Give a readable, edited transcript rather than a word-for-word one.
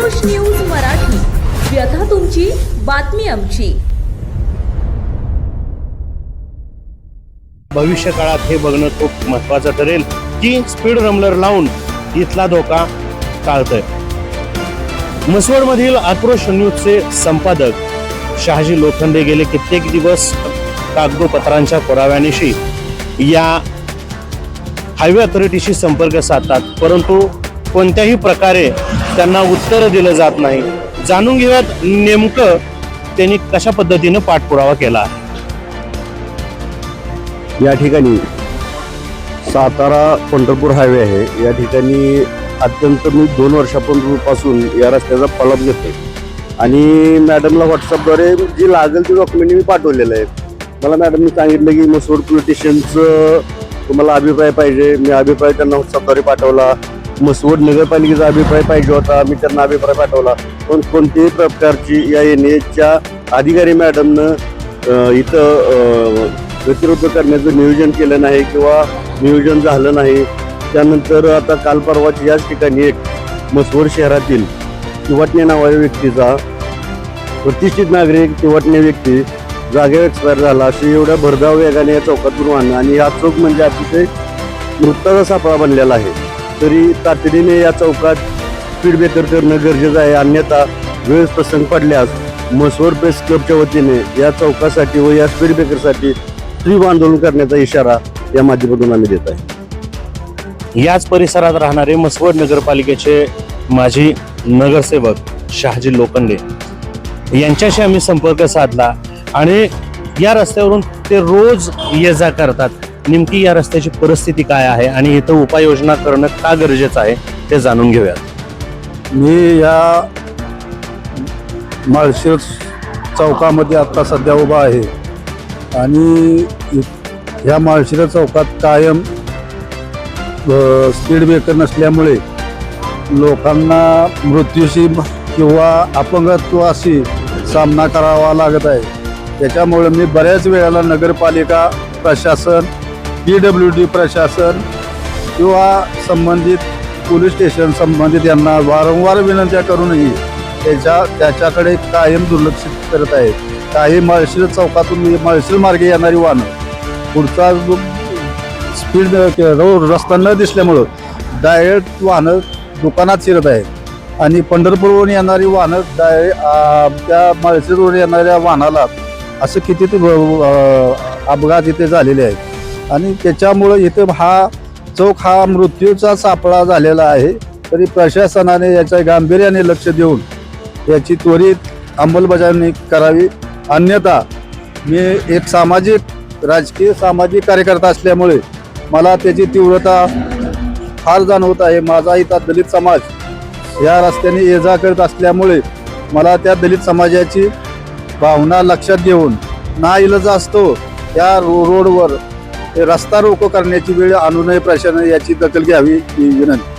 आक्रोश न्यूज मराठी, व्यथा तुमची, बातमी आमची. भविष्य काळात हे बघणं खूप महत्त्वाचं ठरेल की स्पीड रमलर लावून इथला धोका टाळतोय. म्हसवडमधील आक्रोश न्यूजचे संपादक शहाजी लोखंडे गेले कित्येक दिवस कागदोपत्रांच्या पुराव्यानिशी या हायवे अथॉरिटीशी संपर्क साधतात, परंतु कोणत्याही प्रकारे त्यांना उत्तर दिलं जात नाही. जाणून घेऊयात नेमकं त्यांनी कशा पद्धतीनं पाठपुरावा केला. या ठिकाणी सातारा पंढरपूर हायवे आहे. या ठिकाणी अत्यंत मी 2 वर्षापासून या रस्त्याचा फॉलोअप घेतोय आणि मॅडमला व्हॉट्सअपद्वारे जी लागेल ती डॉक्युमेंट मी पाठवलेलं आहे. मला मॅडमनी सांगितलं की म्हसवड पोलीस स्टेशनचं तुम्हाला अभिप्राय पाहिजे. मी अभिप्राय त्यांना व्हॉट्सअपद्वारे पाठवला. म्हसवड नगरपालिकेचा अभिप्राय पाहिजे होता, मी त्यांना अभिप्राय पाठवला. पण कोणत्याही प्रकारची या NHच्या अधिकारी मॅडमनं इथं गतिरोध करण्याचं नियोजन केलं नाही किंवा नियोजन झालं नाही. त्यानंतर आता काल परवाची याच ठिकाणी एक म्हसवड शहरातील तिवटणे नावाच्या व्यक्तीचा, प्रतिष्ठित नागरिक तिवटणे व्यक्ती जागेवर एक्सपायर झाला. अशी एवढ्या भरधाव वेगाने या चौकातून वाहणं आणि हा चौक म्हणजे अतिशय मृताचा सापळा बनलेला आहे. तरी तातडीने या चौकात स्पीड ब्रेकर करणं गरजेचं आहे. अन्यथा वेळ प्रसंग पडल्यास म्हसवड प्रेस क्लबच्या वतीने या चौकासाठी व या स्पीड ब्रेकरसाठी तीव्र आंदोलन करण्याचा इशारा या माध्यमातून आम्ही देत आहे. याच परिसरात राहणारे म्हसवड नगरपालिकेचे माजी नगरसेवक शहाजी लोखंडे यांच्याशी आम्ही संपर्क साधला आणि या रस्त्यावरून ते रोज ये जा करतात. नेमकी या रस्त्याची परिस्थिती काय आहे आणि इथं उपाययोजना करणं का गरजेचं आहे ते जाणून घेऊयात. मी या माळशिरस चौकामध्ये आता सध्या उभा आहे आणि ह्या माळशिरस चौकात कायम स्पीड ब्रेकर नसल्यामुळे लोकांना मृत्यूशी किंवा अपंगत्वाशी सामना करावा लागत आहे. त्याच्यामुळे मी बऱ्याच वेळेला नगरपालिका प्रशासन, PWD प्रशासन किंवा संबंधित पोलीस स्टेशन संबंधित यांना वारंवार विनंत्या करूनही त्याच्याकडे कायम दुर्लक्षित करत आहे. काही माळशिरस चौकातून माळशिरस मार्गे येणारी वाहनं पुढचा स्पीड रोड रस्ता न दिसल्यामुळं डायरेक्ट वाहनं दुकानात शिरत आहेत आणि पंढरपूरवरून येणारी वाहनं त्या माळशिरसवरून येणाऱ्या वाहनाला असं किती अपघात इथे झालेले आहेत आणि त्याच्यामुळं इथे हा चौक हा मृत्यूचा सापळा झालेला आहे. तरी प्रशासनाने याच्या गांभीर्याने लक्ष देऊन याची त्वरित अंमलबजावणी करावी. अन्यथा मी एक राजकीय सामाजिक कार्यकर्ता असल्यामुळे मला त्याची तीव्रता फार जाणवत आहे. माझा इथं दलित समाज या रस्त्याने ये जा करत असल्यामुळे मला त्या दलित समाजाची भावना लक्षात घेऊन नाइलाज असतो त्या रोडवर रस्ता रोको करण्याची वेळ आणू नये. प्रशासनाने याची दखल घ्यावी ही विनंती.